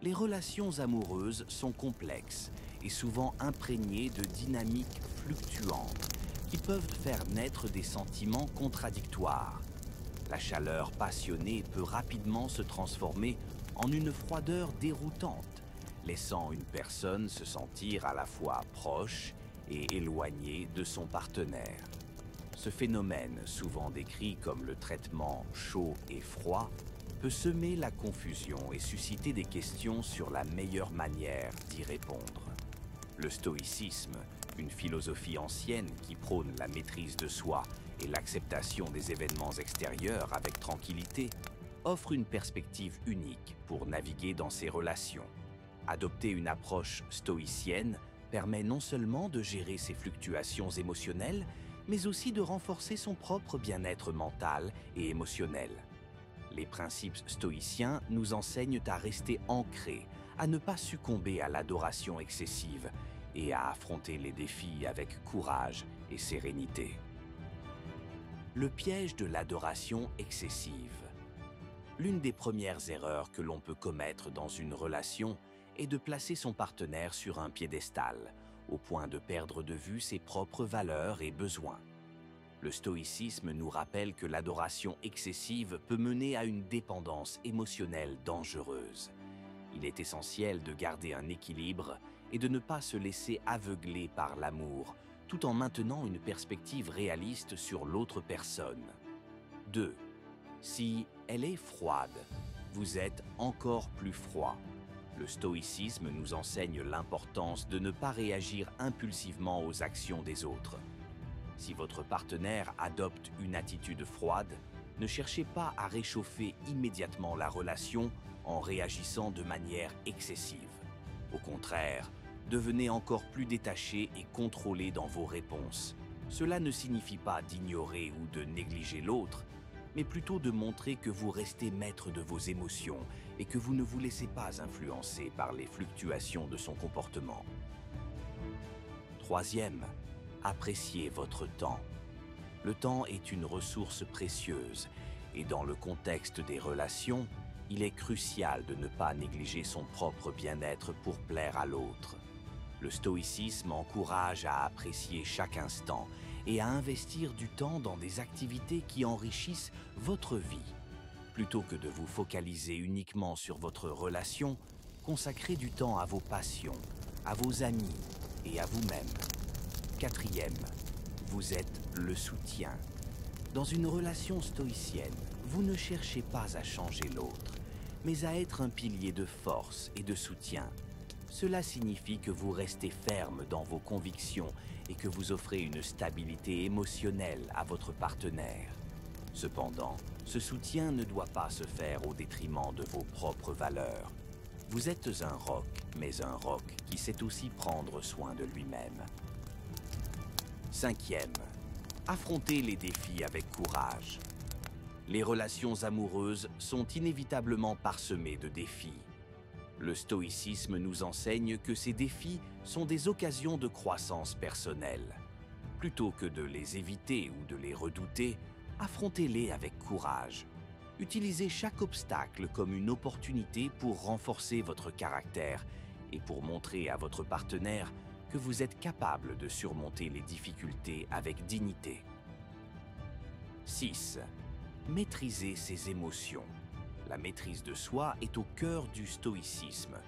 Les relations amoureuses sont complexes et souvent imprégnées de dynamiques fluctuantes qui peuvent faire naître des sentiments contradictoires. La chaleur passionnée peut rapidement se transformer en une froideur déroutante, laissant une personne se sentir à la fois proche et éloignée de son partenaire. Ce phénomène, souvent décrit comme le traitement chaud et froid, peut semer la confusion et susciter des questions sur la meilleure manière d'y répondre. Le stoïcisme, une philosophie ancienne qui prône la maîtrise de soi et l'acceptation des événements extérieurs avec tranquillité, offre une perspective unique pour naviguer dans ces relations. Adopter une approche stoïcienne permet non seulement de gérer ses fluctuations émotionnelles, mais aussi de renforcer son propre bien-être mental et émotionnel. Les principes stoïciens nous enseignent à rester ancrés, à ne pas succomber à l'adoration excessive et à affronter les défis avec courage et sérénité. Le piège de l'adoration excessive. L'une des premières erreurs que l'on peut commettre dans une relation est de placer son partenaire sur un piédestal, au point de perdre de vue ses propres valeurs et besoins. Le stoïcisme nous rappelle que l'adoration excessive peut mener à une dépendance émotionnelle dangereuse. Il est essentiel de garder un équilibre et de ne pas se laisser aveugler par l'amour, tout en maintenant une perspective réaliste sur l'autre personne. 2. Si elle est froide, vous êtes encore plus froid. Le stoïcisme nous enseigne l'importance de ne pas réagir impulsivement aux actions des autres. Si votre partenaire adopte une attitude froide, ne cherchez pas à réchauffer immédiatement la relation en réagissant de manière excessive. Au contraire, devenez encore plus détaché et contrôlé dans vos réponses. Cela ne signifie pas d'ignorer ou de négliger l'autre, mais plutôt de montrer que vous restez maître de vos émotions et que vous ne vous laissez pas influencer par les fluctuations de son comportement. 3e, appréciez votre temps. Le temps est une ressource précieuse et dans le contexte des relations, il est crucial de ne pas négliger son propre bien-être pour plaire à l'autre. Le stoïcisme encourage à apprécier chaque instant et à investir du temps dans des activités qui enrichissent votre vie. Plutôt que de vous focaliser uniquement sur votre relation, consacrez du temps à vos passions, à vos amis et à vous-même. 4e, vous êtes le soutien. Dans une relation stoïcienne, vous ne cherchez pas à changer l'autre, mais à être un pilier de force et de soutien. Cela signifie que vous restez ferme dans vos convictions et que vous offrez une stabilité émotionnelle à votre partenaire. Cependant, ce soutien ne doit pas se faire au détriment de vos propres valeurs. Vous êtes un roc, mais un roc qui sait aussi prendre soin de lui-même. 5e, affrontez les défis avec courage. Les relations amoureuses sont inévitablement parsemées de défis. Le stoïcisme nous enseigne que ces défis sont des occasions de croissance personnelle. Plutôt que de les éviter ou de les redouter, affrontez-les avec courage. Utilisez chaque obstacle comme une opportunité pour renforcer votre caractère et pour montrer à votre partenaire que vous êtes capable de surmonter les difficultés avec dignité. 6. Maîtrisez ses émotions. La maîtrise de soi est au cœur du stoïcisme.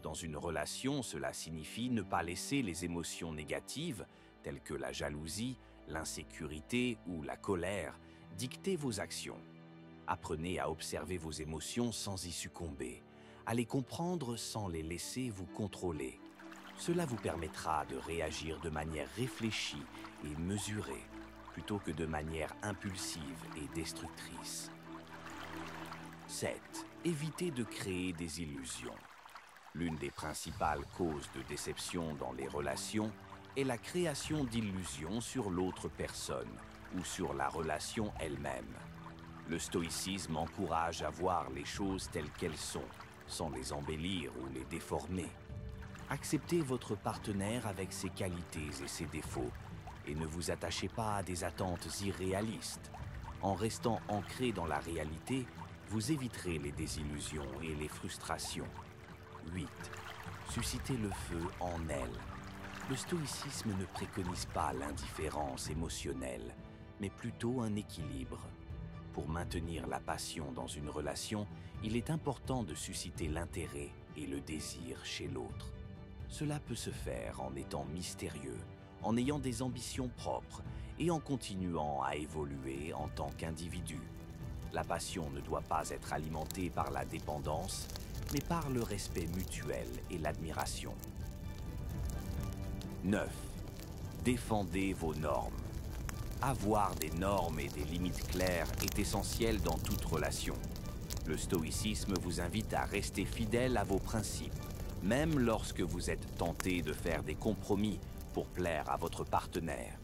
Dans une relation, cela signifie ne pas laisser les émotions négatives, telles que la jalousie, l'insécurité ou la colère, dicter vos actions. Apprenez à observer vos émotions sans y succomber, à les comprendre sans les laisser vous contrôler. Cela vous permettra de réagir de manière réfléchie et mesurée, plutôt que de manière impulsive et destructrice. 7. Évitez de créer des illusions. L'une des principales causes de déception dans les relations est la création d'illusions sur l'autre personne ou sur la relation elle-même. Le stoïcisme encourage à voir les choses telles qu'elles sont, sans les embellir ou les déformer. Acceptez votre partenaire avec ses qualités et ses défauts et ne vous attachez pas à des attentes irréalistes. En restant ancré dans la réalité, vous éviterez les désillusions et les frustrations. 8. Susciter le feu en elle. Le stoïcisme ne préconise pas l'indifférence émotionnelle, mais plutôt un équilibre. Pour maintenir la passion dans une relation, il est important de susciter l'intérêt et le désir chez l'autre. Cela peut se faire en étant mystérieux, en ayant des ambitions propres et en continuant à évoluer en tant qu'individu. La passion ne doit pas être alimentée par la dépendance, mais par le respect mutuel et l'admiration. 9. Défendez vos normes. Avoir des normes et des limites claires est essentiel dans toute relation. Le stoïcisme vous invite à rester fidèle à vos principes, même lorsque vous êtes tenté de faire des compromis pour plaire à votre partenaire.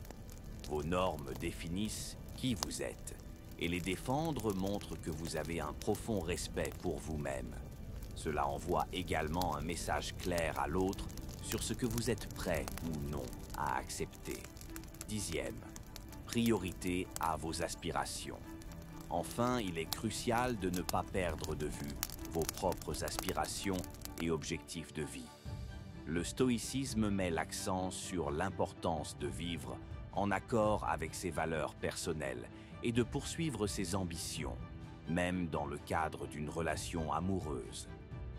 Vos normes définissent qui vous êtes, et les défendre montre que vous avez un profond respect pour vous-même. Cela envoie également un message clair à l'autre sur ce que vous êtes prêt ou non à accepter. 10e. Priorité à vos aspirations. Enfin, il est crucial de ne pas perdre de vue vos propres aspirations et objectifs de vie. Le stoïcisme met l'accent sur l'importance de vivre en accord avec ses valeurs personnelles et de poursuivre ses ambitions, même dans le cadre d'une relation amoureuse.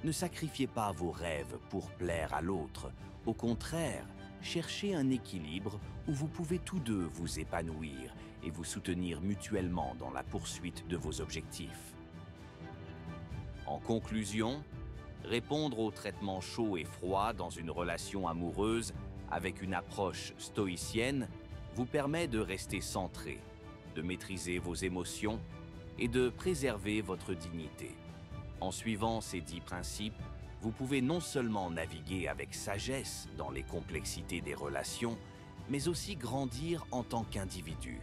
Ne sacrifiez pas vos rêves pour plaire à l'autre. Au contraire, cherchez un équilibre où vous pouvez tous deux vous épanouir et vous soutenir mutuellement dans la poursuite de vos objectifs. En conclusion, répondre aux traitements chauds et froids dans une relation amoureuse avec une approche stoïcienne vous permet de rester centré, de maîtriser vos émotions et de préserver votre dignité. En suivant ces 10 principes, vous pouvez non seulement naviguer avec sagesse dans les complexités des relations, mais aussi grandir en tant qu'individu.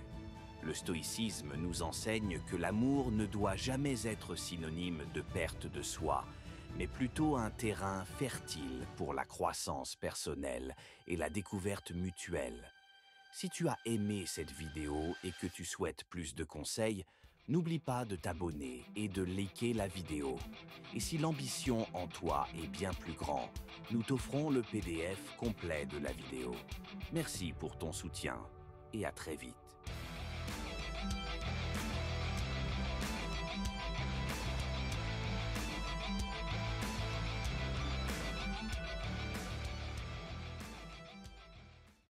Le stoïcisme nous enseigne que l'amour ne doit jamais être synonyme de perte de soi, mais plutôt un terrain fertile pour la croissance personnelle et la découverte mutuelle. Si tu as aimé cette vidéo et que tu souhaites plus de conseils, n'oublie pas de t'abonner et de liker la vidéo. Et si l'ambition en toi est bien plus grand, nous t'offrons le PDF complet de la vidéo. Merci pour ton soutien et à très vite.